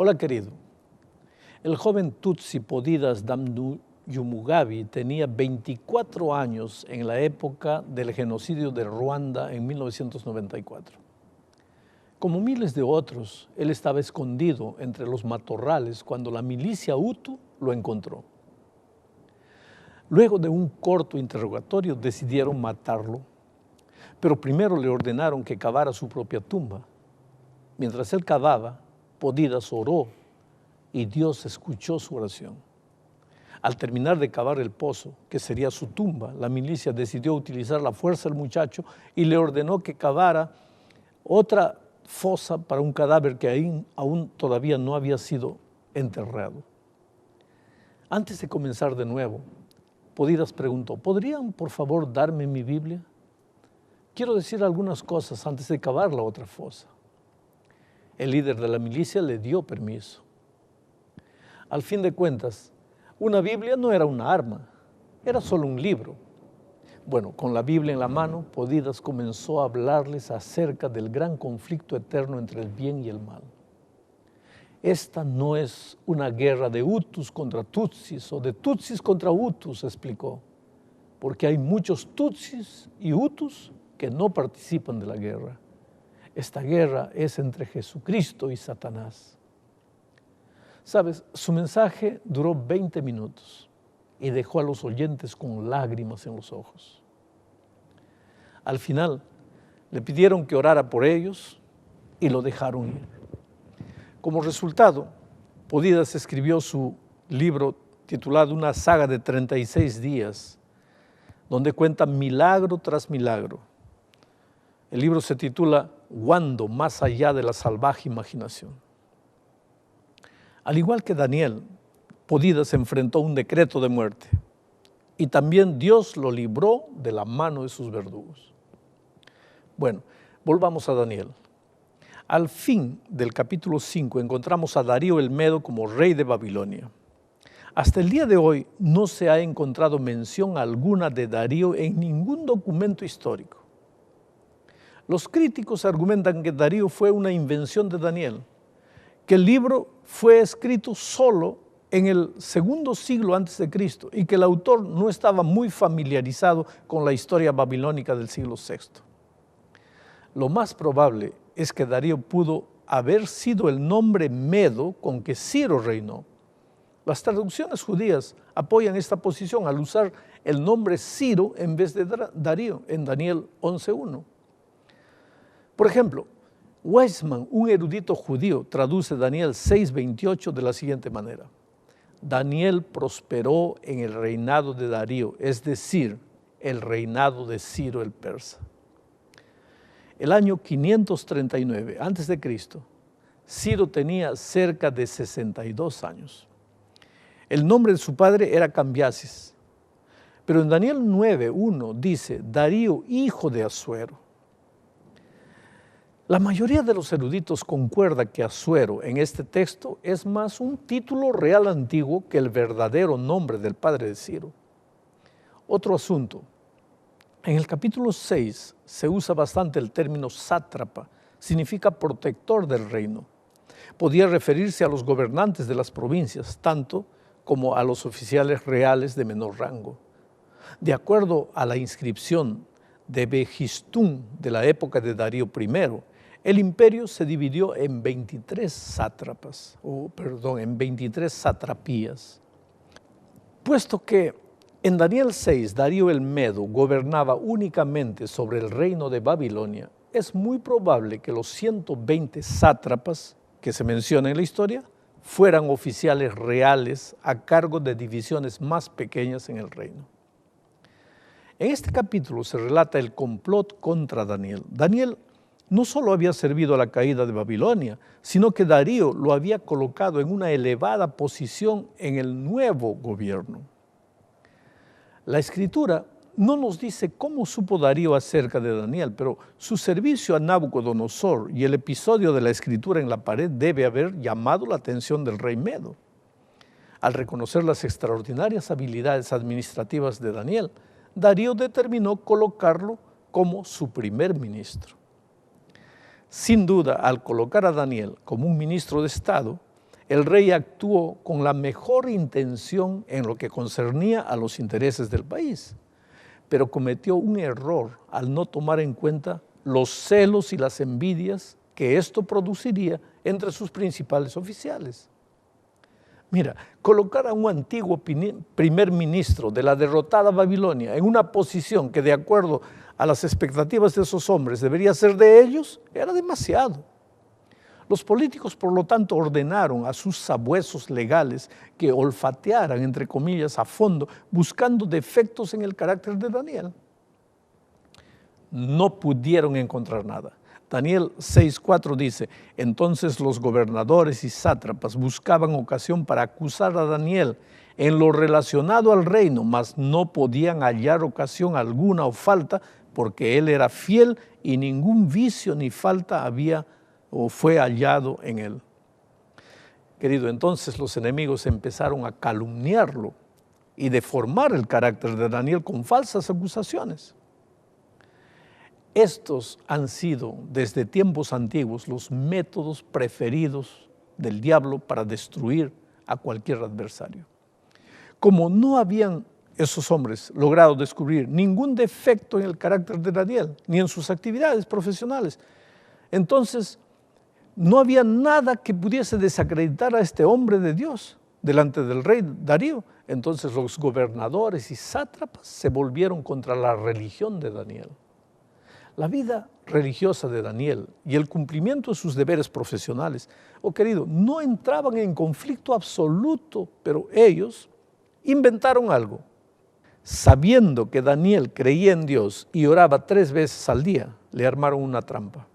Hola querido, el joven Tutsi Podidas Damnuyumugabi tenía 24 años en la época del genocidio de Ruanda en 1994. Como miles de otros, él estaba escondido entre los matorrales cuando la milicia Hutu lo encontró. Luego de un corto interrogatorio decidieron matarlo, pero primero le ordenaron que cavara su propia tumba. Mientras él cavaba, Podidas oró y Dios escuchó su oración. Al terminar de cavar el pozo, que sería su tumba, la milicia decidió utilizar la fuerza del muchacho y le ordenó que cavara otra fosa para un cadáver que aún todavía no había sido enterrado. Antes de comenzar de nuevo, Podidas preguntó: ¿podrían por favor darme mi Biblia? Quiero decir algunas cosas antes de cavar la otra fosa. El líder de la milicia le dio permiso. Al fin de cuentas, una Biblia no era una arma, era solo un libro. Bueno, con la Biblia en la mano, Podidas comenzó a hablarles acerca del gran conflicto eterno entre el bien y el mal. Esta no es una guerra de Hutus contra Tutsis o de Tutsis contra Hutus, explicó, porque hay muchos Tutsis y Hutus que no participan de la guerra. Esta guerra es entre Jesucristo y Satanás. Sabes, su mensaje duró 20 minutos y dejó a los oyentes con lágrimas en los ojos. Al final, le pidieron que orara por ellos y lo dejaron ir. Como resultado, Podidas escribió su libro titulado Una saga de 36 días, donde cuenta milagro tras milagro. El libro se titula Wando, más allá de la salvaje imaginación. Al igual que Daniel, Podidas enfrentó un decreto de muerte y también Dios lo libró de la mano de sus verdugos. Bueno, volvamos a Daniel. Al fin del capítulo 5 encontramos a Darío el Medo como rey de Babilonia. Hasta el día de hoy no se ha encontrado mención alguna de Darío en ningún documento histórico. Los críticos argumentan que Darío fue una invención de Daniel, que el libro fue escrito solo en el segundo siglo antes de Cristo y que el autor no estaba muy familiarizado con la historia babilónica del siglo VI. Lo más probable es que Darío pudo haber sido el nombre Medo con que Ciro reinó. Las traducciones judías apoyan esta posición al usar el nombre Ciro en vez de Darío en Daniel 11:1. Por ejemplo, Weizmann, un erudito judío, traduce Daniel 6:28 de la siguiente manera: Daniel prosperó en el reinado de Darío, es decir, el reinado de Ciro el persa. El año 539 a.C., Ciro tenía cerca de 62 años. El nombre de su padre era Cambiasis, pero en Daniel 9:1 dice Darío, hijo de Asuero. La mayoría de los eruditos concuerda que Asuero en este texto es más un título real antiguo que el verdadero nombre del padre de Ciro. Otro asunto. En el capítulo 6 se usa bastante el término sátrapa, significa protector del reino. Podía referirse a los gobernantes de las provincias, tanto como a los oficiales reales de menor rango. De acuerdo a la inscripción de Behistún de la época de Darío I, el imperio se dividió en 23 satrapías. Puesto que en Daniel 6 Darío el Medo gobernaba únicamente sobre el reino de Babilonia, es muy probable que los 120 sátrapas que se mencionan en la historia fueran oficiales reales a cargo de divisiones más pequeñas en el reino. En este capítulo se relata el complot contra Daniel. Daniel no solo había servido a la caída de Babilonia, sino que Darío lo había colocado en una elevada posición en el nuevo gobierno. La Escritura no nos dice cómo supo Darío acerca de Daniel, pero su servicio a Nabucodonosor y el episodio de la escritura en la pared debe haber llamado la atención del rey Medo. Al reconocer las extraordinarias habilidades administrativas de Daniel, Darío determinó colocarlo como su primer ministro. Sin duda, al colocar a Daniel como un ministro de Estado, el rey actuó con la mejor intención en lo que concernía a los intereses del país, pero cometió un error al no tomar en cuenta los celos y las envidias que esto produciría entre sus principales oficiales. Mira, colocar a un antiguo primer ministro de la derrotada Babilonia en una posición que de acuerdo a las expectativas de esos hombres debería ser de ellos, era demasiado. Los políticos, por lo tanto, ordenaron a sus sabuesos legales que olfatearan, entre comillas, a fondo, buscando defectos en el carácter de Daniel. No pudieron encontrar nada. Daniel 6:4 dice, entonces los gobernadores y sátrapas buscaban ocasión para acusar a Daniel en lo relacionado al reino, mas no podían hallar ocasión alguna o falta, porque él era fiel y ningún vicio ni falta había o fue hallado en él. Querido, entonces los enemigos empezaron a calumniarlo y deformar el carácter de Daniel con falsas acusaciones. Estos han sido desde tiempos antiguos los métodos preferidos del diablo para destruir a cualquier adversario. Como no habían esos hombres logrado descubrir ningún defecto en el carácter de Daniel, ni en sus actividades profesionales, entonces no había nada que pudiese desacreditar a este hombre de Dios delante del rey Darío. Entonces los gobernadores y sátrapas se volvieron contra la religión de Daniel. La vida religiosa de Daniel y el cumplimiento de sus deberes profesionales, querido, no entraban en conflicto absoluto, pero ellos inventaron algo. Sabiendo que Daniel creía en Dios y oraba 3 veces al día, le armaron una trampa.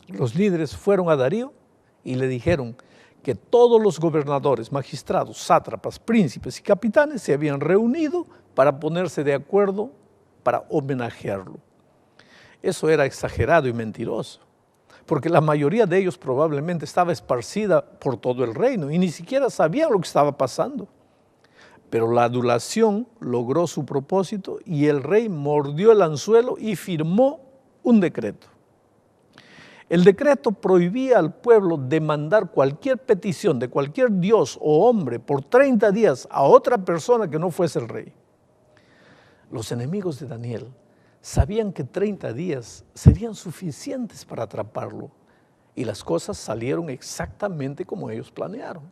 Los líderes fueron a Darío y le dijeron que todos los gobernadores, magistrados, sátrapas, príncipes y capitanes se habían reunido para ponerse de acuerdo para homenajearlo. Eso era exagerado y mentiroso, porque la mayoría de ellos probablemente estaba esparcida por todo el reino y ni siquiera sabían lo que estaba pasando. Pero la adulación logró su propósito y el rey mordió el anzuelo y firmó un decreto. El decreto prohibía al pueblo demandar cualquier petición de cualquier dios o hombre por 30 días a otra persona que no fuese el rey. Los enemigos de Daniel sabían que 30 días serían suficientes para atraparlo y las cosas salieron exactamente como ellos planearon.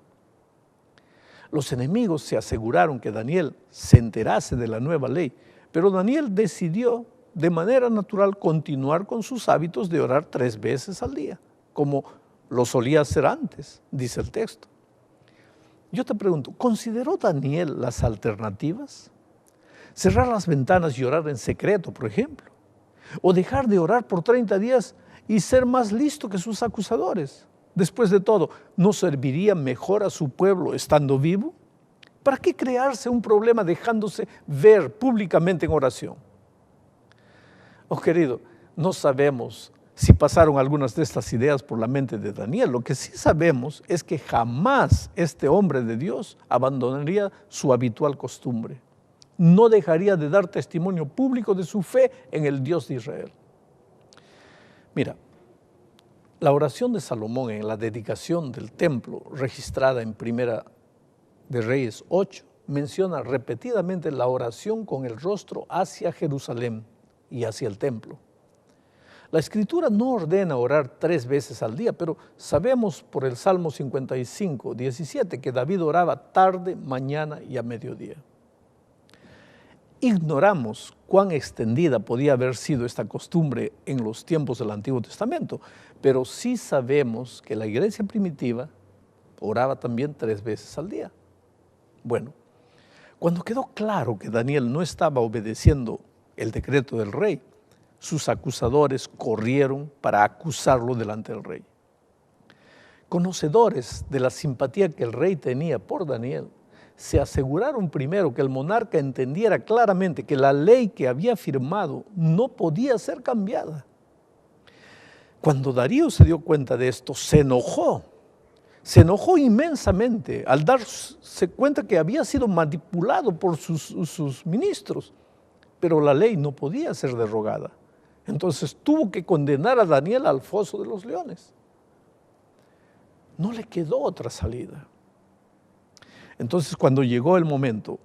Los enemigos se aseguraron que Daniel se enterase de la nueva ley, pero Daniel decidió de manera natural continuar con sus hábitos de orar 3 veces al día, como lo solía hacer antes, dice el texto. Yo te pregunto, ¿consideró Daniel las alternativas? Cerrar las ventanas y orar en secreto, por ejemplo. O dejar de orar por 30 días y ser más listo que sus acusadores. Después de todo, ¿no serviría mejor a su pueblo estando vivo? ¿Para qué crearse un problema dejándose ver públicamente en oración? Querido, no sabemos si pasaron algunas de estas ideas por la mente de Daniel. Lo que sí sabemos es que jamás este hombre de Dios abandonaría su habitual costumbre. No dejaría de dar testimonio público de su fe en el Dios de Israel. Mira, la oración de Salomón en la dedicación del templo, registrada en Primera de Reyes 8, menciona repetidamente la oración con el rostro hacia Jerusalén y hacia el templo. La Escritura no ordena orar 3 veces al día, pero sabemos por el Salmo 55, 17, que David oraba tarde, mañana y a mediodía. Ignoramos cuán extendida podía haber sido esta costumbre en los tiempos del Antiguo Testamento, pero sí sabemos que la iglesia primitiva oraba también 3 veces al día. Bueno, cuando quedó claro que Daniel no estaba obedeciendo el decreto del rey, sus acusadores corrieron para acusarlo delante del rey. Conocedores de la simpatía que el rey tenía por Daniel, se aseguraron primero que el monarca entendiera claramente que la ley que había firmado no podía ser cambiada. Cuando Darío se dio cuenta de esto, se enojó inmensamente al darse cuenta que había sido manipulado por sus ministros, pero la ley no podía ser derogada. Entonces tuvo que condenar a Daniel al foso de los leones. No le quedó otra salida. Entonces, cuando llegó el momento,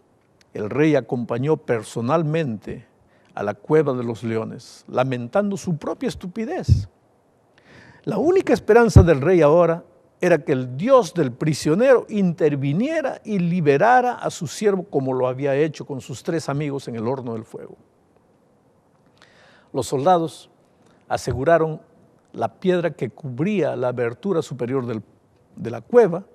el rey acompañó personalmente a la cueva de los leones, lamentando su propia estupidez. La única esperanza del rey ahora era que el Dios del prisionero interviniera y liberara a su siervo como lo había hecho con sus 3 amigos en el horno del fuego. Los soldados aseguraron la piedra que cubría la abertura superior de la cueva,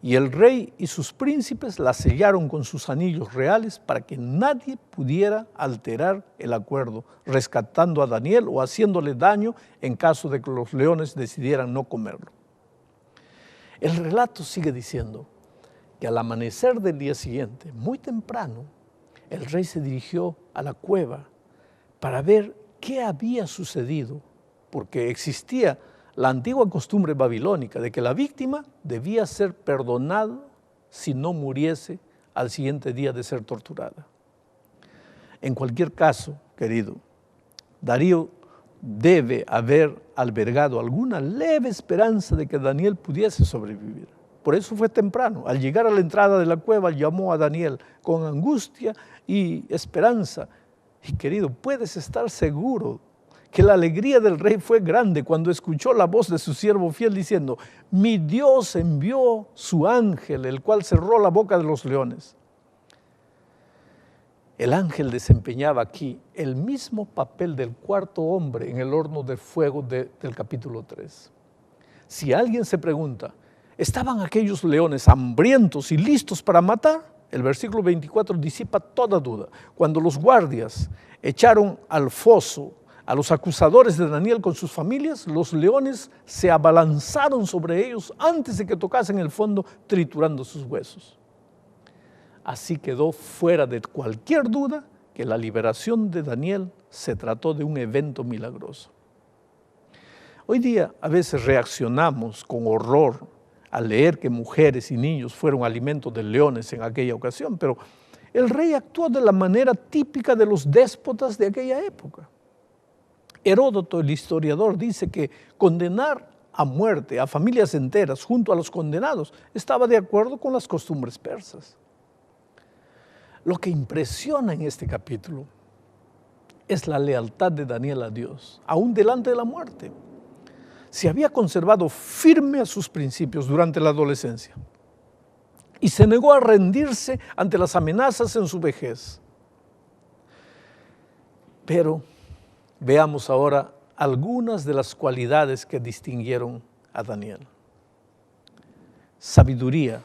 y el rey y sus príncipes la sellaron con sus anillos reales para que nadie pudiera alterar el acuerdo, rescatando a Daniel o haciéndole daño en caso de que los leones decidieran no comerlo. El relato sigue diciendo que al amanecer del día siguiente, muy temprano, el rey se dirigió a la cueva para ver qué había sucedido, porque existía la antigua costumbre babilónica de que la víctima debía ser perdonada si no muriese al siguiente día de ser torturada. En cualquier caso, querido, Darío debe haber albergado alguna leve esperanza de que Daniel pudiese sobrevivir. Por eso fue temprano. Al llegar a la entrada de la cueva, llamó a Daniel con angustia y esperanza. Y querido, puedes estar seguro que la alegría del rey fue grande cuando escuchó la voz de su siervo fiel diciendo: mi Dios envió su ángel, el cual cerró la boca de los leones. El ángel desempeñaba aquí el mismo papel del 4.º hombre en el horno de fuego del capítulo 3. Si alguien se pregunta, ¿estaban aquellos leones hambrientos y listos para matar? El versículo 24 disipa toda duda. Cuando los guardias echaron al foso a los acusadores de Daniel con sus familias, los leones se abalanzaron sobre ellos antes de que tocasen el fondo, triturando sus huesos. Así quedó fuera de cualquier duda que la liberación de Daniel se trató de un evento milagroso. Hoy día a veces reaccionamos con horror al leer que mujeres y niños fueron alimento de leones en aquella ocasión, pero el rey actuó de la manera típica de los déspotas de aquella época. Heródoto, el historiador, dice que condenar a muerte a familias enteras junto a los condenados estaba de acuerdo con las costumbres persas. Lo que impresiona en este capítulo es la lealtad de Daniel a Dios, aún delante de la muerte. Se había conservado firme a sus principios durante la adolescencia y se negó a rendirse ante las amenazas en su vejez. Pero veamos ahora algunas de las cualidades que distinguieron a Daniel. Sabiduría.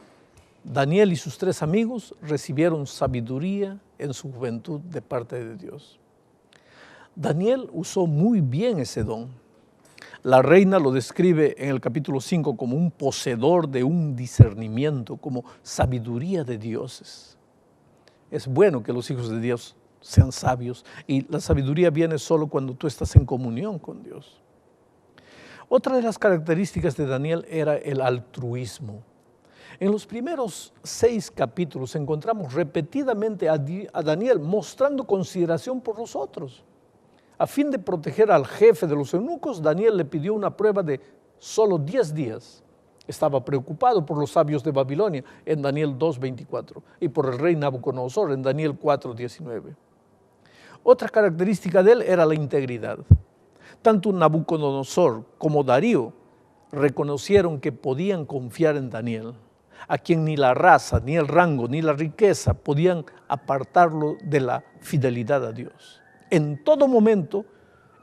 Daniel y sus 3 amigos recibieron sabiduría en su juventud de parte de Dios. Daniel usó muy bien ese don. La reina lo describe en el capítulo 5 como un poseedor de un discernimiento, como sabiduría de dioses. Es bueno que los hijos de Dios sean sabios, y la sabiduría viene solo cuando tú estás en comunión con Dios. Otra de las características de Daniel era el altruismo. En los primeros 6 capítulos encontramos repetidamente a Daniel mostrando consideración por los otros. A fin de proteger al jefe de los eunucos, Daniel le pidió una prueba de solo 10 días. Estaba preocupado por los sabios de Babilonia en Daniel 2:24 y por el rey Nabucodonosor en Daniel 4:19. Otra característica de él era la integridad. Tanto Nabucodonosor como Darío reconocieron que podían confiar en Daniel, a quien ni la raza, ni el rango, ni la riqueza podían apartarlo de la fidelidad a Dios. En todo momento,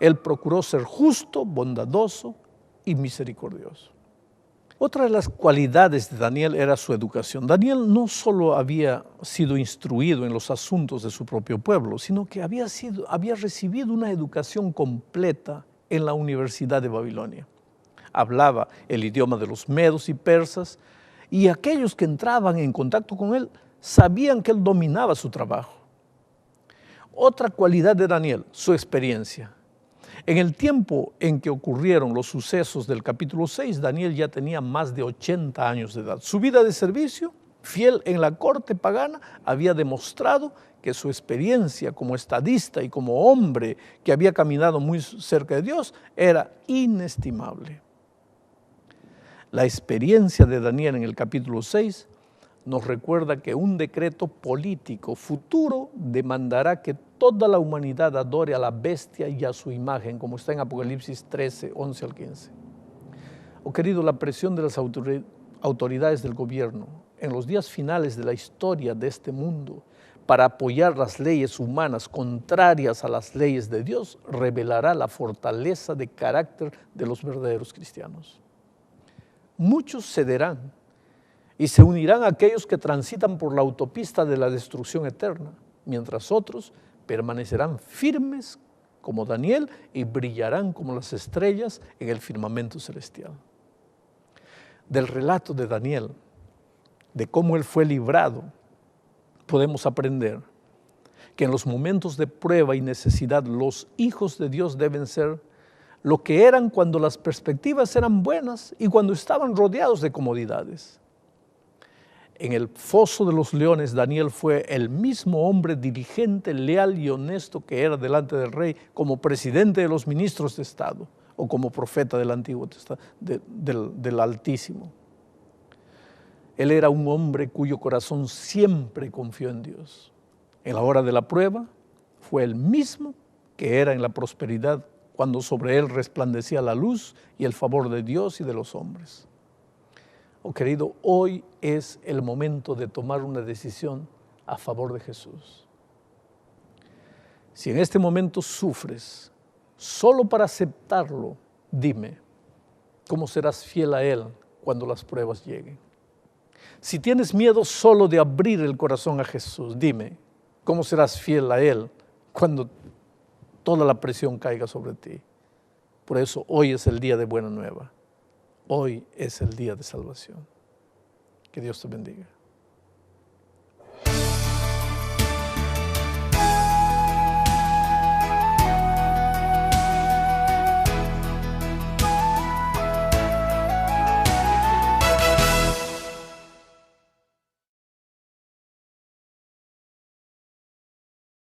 él procuró ser justo, bondadoso y misericordioso. Otra de las cualidades de Daniel era su educación. Daniel no solo había sido instruido en los asuntos de su propio pueblo, sino que había recibido una educación completa en la Universidad de Babilonia. Hablaba el idioma de los medos y persas, y aquellos que entraban en contacto con él sabían que él dominaba su trabajo. Otra cualidad de Daniel, su experiencia. En el tiempo en que ocurrieron los sucesos del capítulo 6, Daniel ya tenía más de 80 años de edad. Su vida de servicio, fiel en la corte pagana, había demostrado que su experiencia como estadista y como hombre que había caminado muy cerca de Dios era inestimable. La experiencia de Daniel en el capítulo 6 nos recuerda que un decreto político futuro demandará que toda la humanidad adore a la bestia y a su imagen, como está en Apocalipsis 13, 11 al 15. Oh querido, la presión de las autoridades del gobierno en los días finales de la historia de este mundo para apoyar las leyes humanas contrarias a las leyes de Dios revelará la fortaleza de carácter de los verdaderos cristianos. Muchos cederán y se unirán a aquellos que transitan por la autopista de la destrucción eterna, mientras otros permanecerán firmes como Daniel y brillarán como las estrellas en el firmamento celestial. Del relato de Daniel, de cómo él fue librado, podemos aprender que en los momentos de prueba y necesidad los hijos de Dios deben ser lo que eran cuando las perspectivas eran buenas y cuando estaban rodeados de comodidades. En el foso de los leones, Daniel fue el mismo hombre diligente, leal y honesto que era delante del rey como presidente de los ministros de Estado o como profeta del Antiguo Testamento, del Altísimo. Él era un hombre cuyo corazón siempre confió en Dios. En la hora de la prueba, fue el mismo que era en la prosperidad, cuando sobre él resplandecía la luz y el favor de Dios y de los hombres. Oh querido, hoy es el momento de tomar una decisión a favor de Jesús. Si en este momento sufres, solo para aceptarlo, dime, ¿cómo serás fiel a Él cuando las pruebas lleguen? Si tienes miedo solo de abrir el corazón a Jesús, dime, ¿cómo serás fiel a Él cuando toda la presión caiga sobre ti? Por eso hoy es el día de buena nueva. Hoy es el día de salvación. Que Dios te bendiga.